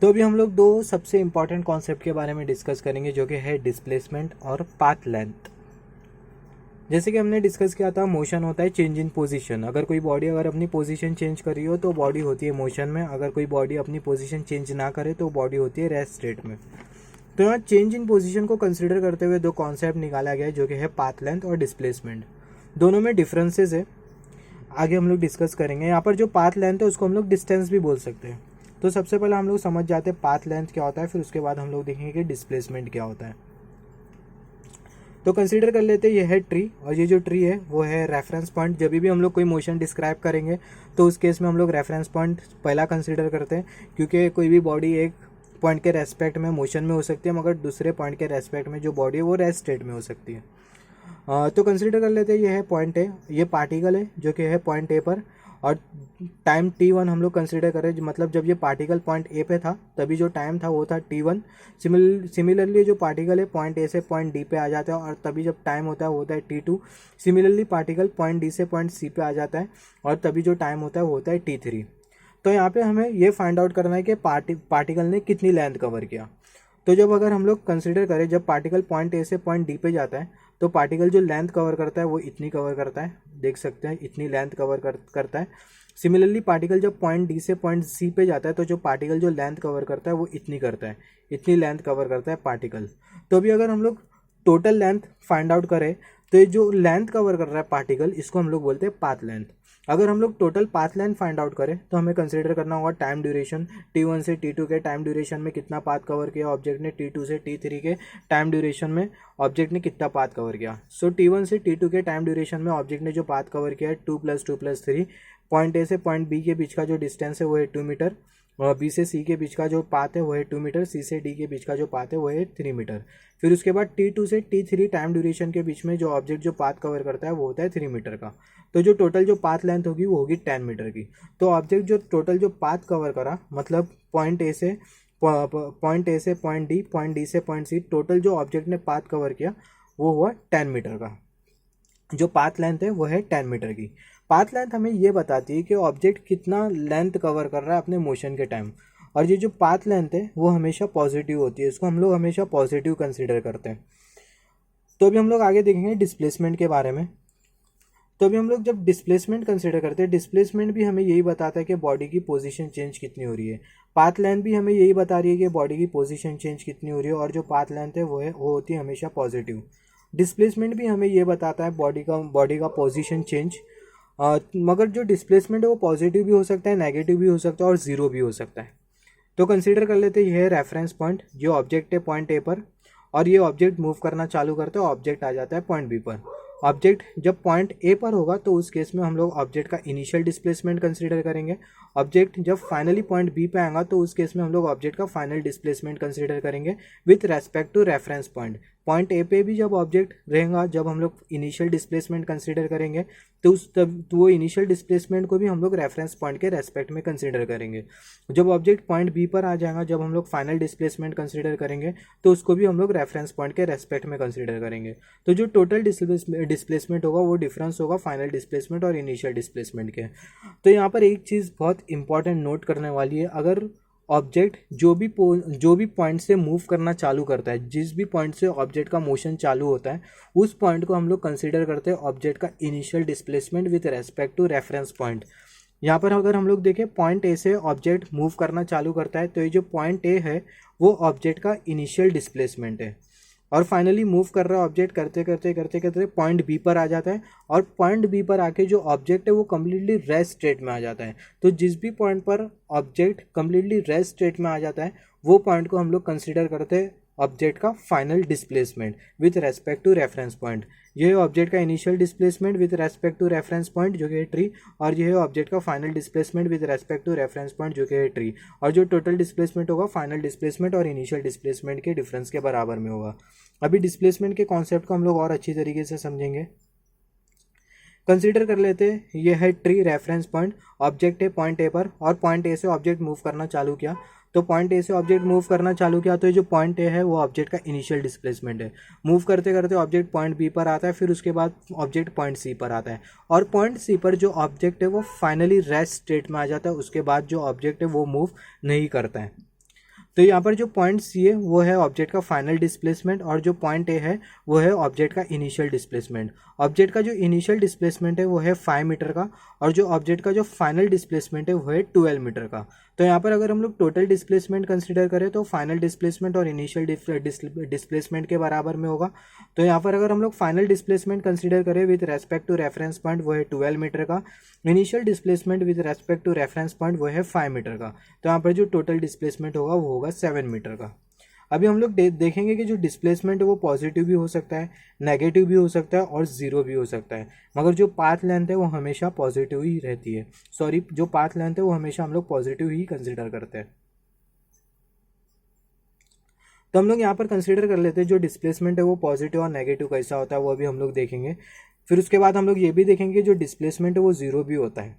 तो अभी हम लोग दो सबसे इम्पॉर्टेंट कॉन्सेप्ट के बारे में डिस्कस करेंगे, जो कि है डिस्प्लेसमेंट और पाथ लेंथ। जैसे कि हमने डिस्कस किया था, मोशन होता है चेंज इन पोजीशन। अगर कोई बॉडी अगर अपनी पोजीशन चेंज कर रही हो तो बॉडी होती है मोशन में। अगर कोई बॉडी अपनी पोजीशन चेंज ना करे तो बॉडी होती है रेस्ट स्टेट में। तो यहाँ चेंज इन पोजीशन को कंसिडर करते हुए दो कॉन्सेप्ट निकाला गया है, जो कि है पाथ लेंथ और डिस्प्लेसमेंट। दोनों में डिफरेंसेस है, आगे हम लोग डिस्कस करेंगे। यहाँ पर जो पाथ लेंथ है उसको हम लोग डिस्टेंस भी बोल सकते हैं। तो सबसे पहले हम लोग समझ जाते हैं पाथ लेंथ क्या होता है, फिर उसके बाद हम लोग देखेंगे कि डिस्प्लेसमेंट क्या होता है। तो कंसीडर कर लेते हैं ये है ट्री, और ये जो ट्री है वो है रेफरेंस पॉइंट। जब भी हम लोग कोई मोशन डिस्क्राइब करेंगे तो उस केस में हम लोग रेफरेंस पॉइंट पहला कंसीडर करते हैं, क्योंकि कोई भी बॉडी एक पॉइंट के रेस्पेक्ट में मोशन में हो सकती है, मगर दूसरे पॉइंट के रेस्पेक्ट में जो बॉडी है वो रेस्ट स्टेट में हो सकती है। तो कंसीडर कर लेते हैं ये है पॉइंट ए, ये पार्टिकल है जो कि है पॉइंट ए पर, और टाइम t1 हम लोग कंसीडर करें, मतलब जब ये पार्टिकल पॉइंट ए पे था तभी जो टाइम था वो था t1। सिमिलरली जो पार्टिकल है पॉइंट ए से पॉइंट डी पे आ जाता है और तभी जब टाइम होता है वो होता है t2। Similarly particle point D से पॉइंट सी पे आ जाता है और तभी जो टाइम होता है वो होता है t3। तो यहाँ पे हमें ये फाइंड आउट करना है कि पार्टिकल ने कितनी लेंथ कवर किया। तो जब अगर हम लोग कंसिडर करें, जब पार्टिकल पॉइंट ए से पॉइंट डी पे जाता है तो पार्टिकल जो लेंथ कवर करता है वो इतनी कवर करता है, देख सकते हैं इतनी लेंथ कवर करता है। सिमिलरली पार्टिकल जब पॉइंट डी से पॉइंट सी पे जाता है तो जो पार्टिकल जो लेंथ कवर करता है वो इतनी करता है, इतनी लेंथ कवर करता है पार्टिकल। तो अभी अगर हम लोग टोटल लेंथ फाइंड आउट करें तो ये जो लेंथ कवर कर रहा है पार्टिकल, इसको हम लोग बोलते हैं पाथ लेंथ। अगर हम लोग total path length find out करें तो हमें कंसीडर करना होगा टाइम ड्यूरेशन। t1 से t2 के टाइम ड्यूरेशन में कितना पाथ कवर किया ऑब्जेक्ट ने, t2 से t3 के टाइम ड्यूरेशन में ऑब्जेक्ट ने कितना पाथ कवर किया। सो t1 से t2 के टाइम ड्यूरेशन में ऑब्जेक्ट ने जो पाथ कवर किया है 2 + 2 + 3। पॉइंट ए से पॉइंट बी के बीच का जो डिस्टेंस है वो है 2 मीटर, और बी से सी के बीच का जो पाथ है वो है 2 मीटर, सी से डी के बीच का जो पाथ है वो है 3 मीटर। फिर उसके बाद t2 से t3 टाइम ड्यूरेशन के बीच में जो ऑब्जेक्ट जो पाथ कवर करता है वो होता है 3 मीटर का। तो जो टोटल जो पाथ लेंथ होगी वो होगी 10 मीटर की। तो ऑब्जेक्ट जो टोटल जो पाथ कवर करा, मतलब पॉइंट ए से पॉइंट डी, पॉइंट डी से पॉइंट सी, टोटल जो ऑब्जेक्ट ने पाथ कवर किया वो हुआ 10 मीटर का। जो पाथ लेंथ है वो है 10 मीटर की। पाथ लेंथ हमें ये बताती है कि ऑब्जेक्ट कितना लेंथ कवर कर रहा है अपने मोशन के टाइम, और ये जो पाथ लेंथ है वो हमेशा पॉजिटिव होती है, इसको हम लोग हमेशा पॉजिटिव कंसीडर करते हैं। तो अभी हम लोग आगे देखेंगे डिस्प्लेसमेंट के बारे में। तो अभी हम लोग जब डिस्प्लेसमेंट कंसीडर करते हैं, डिस्प्लेसमेंट भी हमें यही बताता है कि बॉडी की पोजीशन चेंज कितनी हो रही है। पाथ लेंथ भी हमें यही बता रही है कि बॉडी की पोजीशन चेंज कितनी हो रही है, और जो पाथ लेंथ है वो होती है हमेशा पॉजिटिव। डिस्प्लेसमेंट भी हमें ये बताता है बॉडी का पोजीशन चेंज, मगर जो डिस्प्लेसमेंट है वो पॉजिटिव भी हो सकता है, नेगेटिव भी हो सकता है और ज़ीरो भी हो सकता है। तो कंसीडर कर लेते हैं ये है रेफरेंस पॉइंट, जो ऑब्जेक्ट है पॉइंट ए पर, और ये ऑब्जेक्ट मूव करना चालू करता है, ऑब्जेक्ट आ जाता है पॉइंट बी पर। ऑब्जेक्ट जब पॉइंट ए पर होगा तो उस केस में हम लोग ऑब्जेक्ट का इनिशियल डिस्प्लेसमेंट कंसीडर करेंगे। ऑब्जेक्ट जब फाइनली पॉइंट बी पे आएगा तो उस केस में हम लोग ऑब्जेक्ट का फाइनल डिस्प्लेसमेंट कंसीडर करेंगे with respect to reference point. Point A पे भी जब ऑब्जेक्ट रहेगा, जब हम लोग इनिशियल डिस्प्लेसमेंट कंसीडर करेंगे तो वो इनिशियल डिस्प्लेसमेंट को भी हम लोग रेफरेंस पॉइंट के रेस्पेक्ट में कंसीडर करेंगे। जब ऑब्जेक्ट पॉइंट बी पर आ जाएगा, जब हम लोग फाइनल डिस्प्लेसमेंट कंसीडर करेंगे तो उसको भी हम लोग रेफरेंस पॉइंट के रेस्पेक्ट में कंसीडर करेंगे। तो जो टोटल डिस्प्लेसमेंट होगा वो डिफरेंस होगा फाइनल डिस्प्लेसमेंट और इनिशियल डिस्प्लेसमेंट के। तो यहाँ पर एक चीज़ बहुत इंपॉर्टेंट नोट करने वाली है, अगर ऑब्जेक्ट जो भी पॉइंट से मूव करना चालू करता है, जिस भी पॉइंट से ऑब्जेक्ट का मोशन चालू होता है, उस पॉइंट को हम लोग कंसीडर करते हैं ऑब्जेक्ट का initial displacement with respect to reference point. यहाँ पर अगर हम लोग देखें पॉइंट ए से ऑब्जेक्ट मूव करना चालू करता है तो ये जो पॉइंट ए है वो ऑब्जेक्ट का इनिशियल डिस्प्लेसमेंट है, और फाइनली मूव कर रहा है ऑब्जेक्ट करते करते पॉइंट बी पर आ जाता है, और पॉइंट बी पर आके जो ऑब्जेक्ट है वो कम्प्लीटली रेस्ट स्टेट में आ जाता है। तो जिस भी पॉइंट पर ऑब्जेक्ट कम्प्लीटली रेस्ट स्टेट में आ जाता है वो पॉइंट को हम लोग कंसीडर करते हैं ऑब्जेक्ट का final displacement with respect to reference point. ये है ऑब्जेक्ट का initial displacement with respect to reference point जो कि है ट्री, और ये है ऑब्जेक्ट का final displacement with respect to reference point जो कि है ट्री। और जो टोटल डिस्प्लेसमेंट होगा फाइनल डिस्प्लेसमेंट और इनिशियल डिस्प्लेसमेंट के डिफरेंस के बराबर में होगा। अभी डिस्प्लेसमेंट के कॉन्सेप्ट को हम लोग और अच्छी तरीके से समझेंगे। कंसीडर कर लेते हैं ये है ट्री रेफरेंस पॉइंट, ऑब्जेक्ट है पॉइंट ए पर, और पॉइंट ए से ऑब्जेक्ट मूव करना चालू किया। तो पॉइंट ए से ऑब्जेक्ट मूव करना चालू किया तो ये जो पॉइंट ए है वो ऑब्जेक्ट का इनिशियल डिस्प्लेसमेंट है। मूव करते करते ऑब्जेक्ट पॉइंट बी पर आता है, फिर उसके बाद ऑब्जेक्ट पॉइंट सी पर आता है, और पॉइंट सी पर जो ऑब्जेक्ट है वो फाइनली रेस्ट स्टेट में आ जाता है। उसके बाद जो ऑब्जेक्ट है वो मूव नहीं करता है। तो यहाँ पर जो पॉइंट सी है वो है ऑब्जेक्ट का फाइनल डिस्प्लेसमेंट और जो पॉइंट ए है वो है ऑब्जेक्ट का इनिशियल डिस्प्लेसमेंट। ऑब्जेक्ट का जो इनिशियल डिस्प्लेसमेंट है वो है 5 मीटर का और जो ऑब्जेक्ट का जो फाइनल डिस्प्लेसमेंट है वो है 12 मीटर का। तो यहाँ पर अगर हम लोग टोटल डिस्प्लेसमेंट कंसिडर करें तो फाइनल डिस्प्लेसमेंट और इनिशियल डिस्प्लेसमेंट के बराबर में होगा। तो यहाँ पर अगर हम लोग फाइनल डिस्प्लेसमेंट कंसिडर करें with respect to reference point वो है 12 मीटर का, initial displacement with respect to reference point वो है 5 मीटर का। तो यहाँ पर जो टोटल डिस्प्लेसमेंट होगा वो होगा 7 मीटर का। अभी हम लोग देखेंगे कि जो डिस्प्लेसमेंट है वो पॉजिटिव भी हो सकता है, नेगेटिव भी हो सकता है और जीरो भी हो सकता है, मगर जो पाथ लेंथ है वो हमेशा पॉजिटिव ही रहती है। जो पाथ लेंथ है वो हमेशा हम लोग पॉजिटिव ही कंसिडर करते हैं। तो हम लोग यहाँ पर कंसिडर कर लेते हैं जो डिस्प्लेसमेंट है वो पॉजिटिव और नेगेटिव कैसा होता है वो अभी हम लोग देखेंगे। फिर उसके बाद हम लोग ये भी देखेंगे जो डिस्प्लेसमेंट है वो जीरो भी होता है।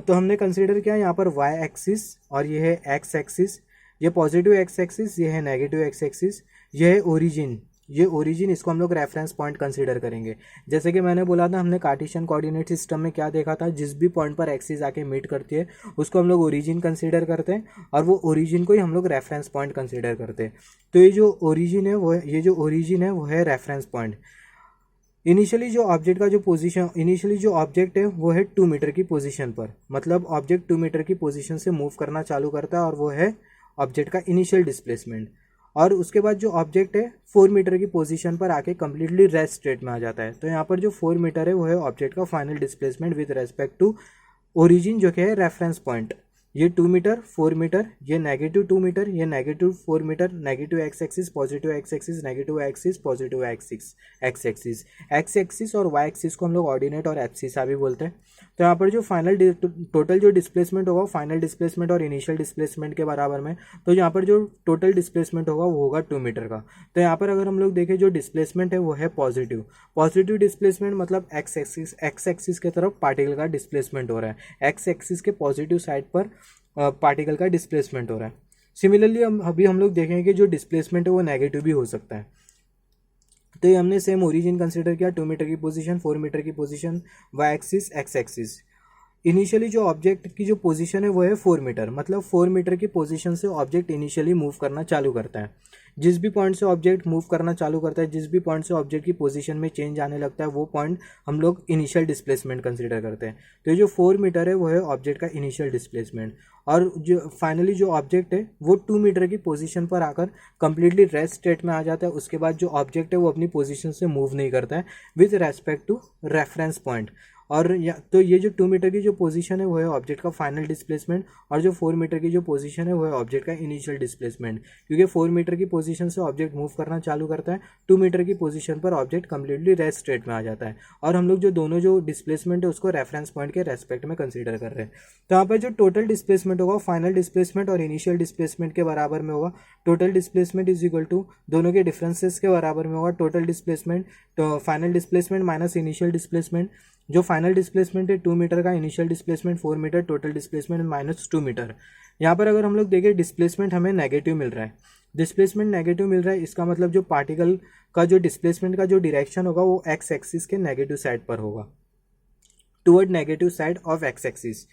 तो हमने कंसिडर किया यहाँ पर वाई एक्सिस और ये है एक्स एक्सिस, ये पॉजिटिव एक्स एक्सिस, ये है नेगेटिव एक्स एक्सिस, ये है ओरिजिन, ये ओरिजिन, इसको हम लोग रेफरेंस पॉइंट कंसीडर करेंगे। जैसे कि मैंने बोला था हमने कार्टेशियन कोऑर्डिनेट सिस्टम में क्या देखा था, जिस भी पॉइंट पर एक्सिस आके मीट करती है उसको हम लोग ओरिजिन कंसीडर करते हैं और वो ओरिजिन को ही हम लोग रेफरेंस पॉइंट कंसीडर करते हैं। तो ये जो ओरिजिन है वो है रेफरेंस पॉइंट। इनिशियली जो ऑब्जेक्ट है वो है 2 मीटर की पोजीशन पर, मतलब ऑब्जेक्ट 2 मीटर की पोजीशन से मूव करना चालू करता है और वो है ऑब्जेक्ट का इनिशियल डिस्प्लेसमेंट। और उसके बाद जो ऑब्जेक्ट है 4 मीटर की पोजीशन पर आके कम्प्लीटली रेस्ट स्टेट में आ जाता है। तो यहाँ पर जो 4 मीटर है वो है ऑब्जेक्ट का final displacement with respect to origin जो कि है रेफरेंस पॉइंट। ये 2 मीटर 4 मीटर, ये नेगेटिव 2 मीटर, ये negative 4 metre, negative X axis positive X axis, negative axis positive X axis और वाई एक्सिस को हम लोग ऑर्डिनेट और एब्सिसा भी बोलते हैं। तो यहाँ पर जो टोटल जो डिस्प्लेसमेंट होगा फाइनल डिस्प्लेसमेंट और इनिशियल डिस्प्लेसमेंट के बराबर में, तो यहाँ पर जो टोटल डिस्प्लेसमेंट होगा वो होगा 2 मीटर का। तो यहाँ पर अगर हम लोग देखें जो डिस्प्लेसमेंट है वो है पॉजिटिव डिस्प्लेसमेंट, मतलब एक्स एक्सिस के तरफ पार्टिकल का डिस्प्लेसमेंट हो रहा है, एक्स एक्सिस के पॉजिटिव साइड पर पार्टिकल का डिस्प्लेसमेंट हो रहा है। सिमिलरली हम लोग देखेंगे कि जो डिस्प्लेसमेंट है वो नेगेटिव भी हो सकता है। तो ये हमने सेम ओरिजिन कंसीडर किया, 2 मीटर की पोजीशन, 4 मीटर की position, Y axis X axis. Initially जो ऑब्जेक्ट की जो पोजीशन है वो है 4 मीटर, मतलब 4 मीटर की पोजीशन से ऑब्जेक्ट इनिशियली मूव करना चालू करता है। जिस भी पॉइंट से ऑब्जेक्ट मूव करना चालू करता है, जिस भी पॉइंट से ऑब्जेक्ट की पोजीशन में चेंज आने लगता है, वो पॉइंट हम लोग इनिशियल डिस्प्लेसमेंट कंसीडर करते हैं। तो ये जो 4 मीटर है वो है ऑब्जेक्ट का इनिशियल डिस्प्लेसमेंट। और जो फाइनली जो ऑब्जेक्ट है वो 2 मीटर की पोजीशन पर आकर कंप्लीटली रेस्ट स्टेट में आ जाता है। उसके बाद जो ऑब्जेक्ट है वो अपनी पोजीशन से मूव नहीं करता है with respect to reference point. और तो ये जो 2 मीटर की जो पोजीशन है वो है ऑब्जेक्ट का फाइनल डिस्प्लेसमेंट और जो 4 मीटर की जो पोजीशन है वो है ऑब्जेक्ट का इनिशियल डिस्प्लेसमेंट। क्योंकि 4 मीटर की पोजीशन से ऑब्जेक्ट मूव करना चालू करता है, 2 मीटर की पोजीशन पर ऑब्जेक्ट कंप्लीटली रेस्ट स्टेट में आ जाता है। और हम लोग जो दोनों जो डिस्प्लेसमेंट है उसको रेफरेंस पॉइंट के रेस्पेक्ट में कंसीडर कर रहे हैं। तो यहाँ पर जो टोटल डिस्प्लेसमेंट होगा फाइनल डिस्प्लेसमेंट और इनिशियल डिस्प्लेसमेंट के बराबर में होगा। Total displacement is equal to दोनों के डिफरेंसेस के बराबर में होगा, टोटल डिस्प्लेसमेंट तो final displacement minus initial displacement. जो फाइनल डिस्प्लेसमेंट है 2 मीटर का, initial displacement 4 metre, total displacement minus 2 metre. यहाँ पर अगर हम लोग देखें डिस्प्लेसमेंट हमें नेगेटिव मिल रहा है, डिस्प्लेसमेंट नेगेटिव मिल रहा है, इसका मतलब जो पार्टिकल का जो डिस्प्लेसमेंट का जो डायरेक्शन होगा वो एक्स एक्सिस के नेगेटिव साइड पर होगा, toward negative side of x axis.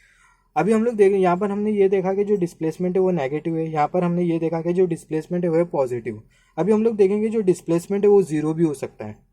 अभी हम लोग देखें यहाँ पर हमने ये देखा कि जो डिस्प्लेसमेंट है वो नेगेटिव है, यहाँ पर हमने ये देखा कि जो डिस्प्लेसमेंट है वो है पॉजिटिव। अभी हम लोग देखेंगे जो डिस्प्लेसमेंट है वो जीरो भी हो सकता है।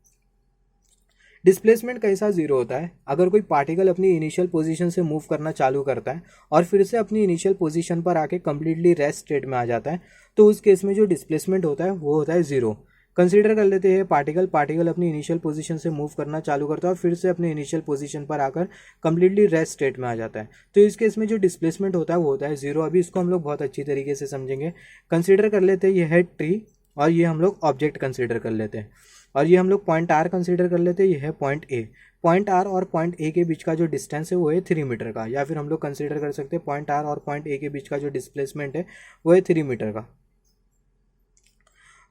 डिस्प्लेसमेंट कैसा जीरो होता है, अगर कोई पार्टिकल अपनी इनिशियल पोजीशन से मूव करना चालू करता है और फिर से अपनी इनिशियल पोजीशन पर आके कंप्लीटली रेस्ट स्टेट में आ जाता है, तो उस केस में जो डिस्प्लेसमेंट होता है वो होता है जीरो। कंसीडर कर लेते हैं पार्टिकल अपनी इनिशियल पोजीशन से मूव करना चालू करता है और फिर से अपने इनिशियल पोजीशन पर आकर कंप्लीटली रेस्ट स्टेट में आ जाता है, तो इस केस में जो डिस्प्लेसमेंट होता है वो होता है जीरो। अभी इसको हम लोग बहुत अच्छी तरीके से समझेंगे। कंसीडर कर लेते हैं ये है ट्री और ये हम लोग ऑब्जेक्ट कंसीडर कर लेते हैं और ये हम लोग पॉइंट आर कंसीडर कर लेते हैं, ये है पॉइंट ए। पॉइंट आर और पॉइंट ए के बीच का जो डिस्टेंस है वो है 3 मीटर का, या फिर हम लोग कंसीडर कर सकते हैं पॉइंट आर और पॉइंट ए के बीच का जो डिस्प्लेसमेंट है वो है 3 मीटर का।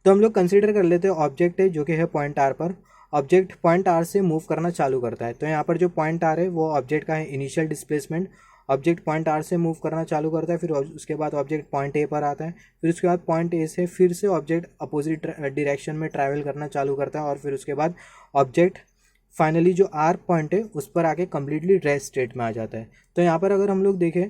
तो हम लोग कंसीडर कर लेते हैं ऑब्जेक्ट है जो कि है पॉइंट आर पर, ऑब्जेक्ट पॉइंट आर से मूव करना चालू करता है। तो यहाँ पर जो पॉइंट आर है वो ऑब्जेक्ट का है initial displacement, object point R से मूव करना चालू करता है, फिर उसके बाद ऑब्जेक्ट पॉइंट ए पर आता है, फिर उसके बाद पॉइंट ए से फिर से ऑब्जेक्ट अपोजिट डायरेक्शन में ट्रैवल करना चालू करता है और फिर उसके बाद ऑब्जेक्ट फाइनली जो आर पॉइंट है उस पर आके कम्प्लीटली रेस्ट स्टेट में आ जाता है। तो यहाँ पर अगर हम लोग देखें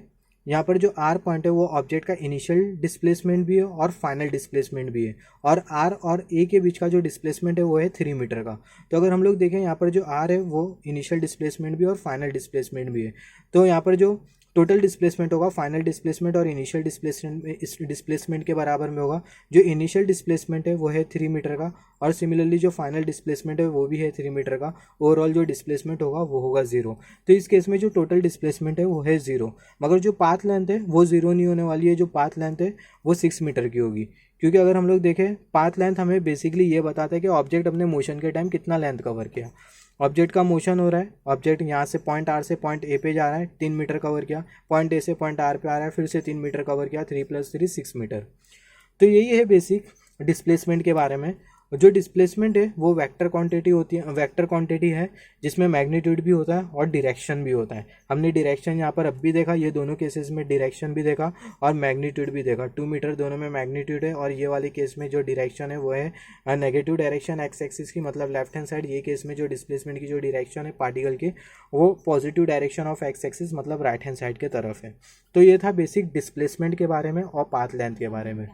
यहाँ पर जो आर पॉइंट है वो ऑब्जेक्ट का इनिशियल डिस्प्लेसमेंट भी है और फाइनल डिस्प्लेसमेंट भी है, और आर और ए के बीच का जो डिस्प्लेसमेंट है वो है 3 मीटर का। तो अगर हम लोग देखें यहाँ पर जो आर है वो इनिशियल डिस्प्लेसमेंट भी है और फाइनल डिस्प्लेसमेंट भी है। तो यहाँ पर जो टोटल डिस्प्लेसमेंट होगा फाइनल डिस्प्लेसमेंट और इनिशियल डिस्प्लेसमेंट के बराबर में होगा। जो इनिशियल डिस्प्लेसमेंट है वो है 3 मीटर का, और सिमिलरली जो फाइनल डिस्प्लेसमेंट है वो भी है 3 मीटर का। ओवरऑल जो डिस्प्लेसमेंट होगा वो होगा 0। तो इस केस में जो टोटल डिस्प्लेसमेंट है वो है 0, मगर जो पाथ लेंथ है वो 0 नहीं होने वाली है। जो पाथ लेंथ है वो 6 मीटर की होगी, क्योंकि अगर हम लोग देखें पाथ लेंथ हमें बेसिकली ये बताता है कि ऑब्जेक्ट अपने मोशन के टाइम कितना लेंथ कवर किया। ऑब्जेक्ट का मोशन हो रहा है, ऑब्जेक्ट यहाँ से पॉइंट आर से पॉइंट ए पे जा रहा है, 3 मीटर कवर किया, पॉइंट ए से पॉइंट आर पे आ रहा है, फिर से 3 मीटर कवर किया, 3 + 3 6 मीटर। तो यही है बेसिक डिस्प्लेसमेंट के बारे में। जो डिस्प्लेसमेंट है वो वेक्टर क्वांटिटी होती है, वेक्टर क्वांटिटी है जिसमें मैग्नीट्यूड भी होता है और डायरेक्शन भी होता है। हमने डायरेक्शन यहाँ पर अब भी देखा, ये दोनों केसेस में डायरेक्शन भी देखा और मैग्नीट्यूड भी देखा। 2 मीटर दोनों में मैग्नीट्यूड है, और ये वाले केस में जो डायरेक्शन है वो है नेगेटिव डायरेक्शन एक्स एक्सिस की, मतलब लेफ्ट हैंड साइड। ये केस में जो डिस्प्लेसमेंट की जो डायरेक्शन है पार्टिकल की वो positive direction of x axis, मतलब राइट हैंड साइड के तरफ है। तो ये था बेसिक डिस्प्लेसमेंट के बारे में और पाथ लेंथ के बारे में।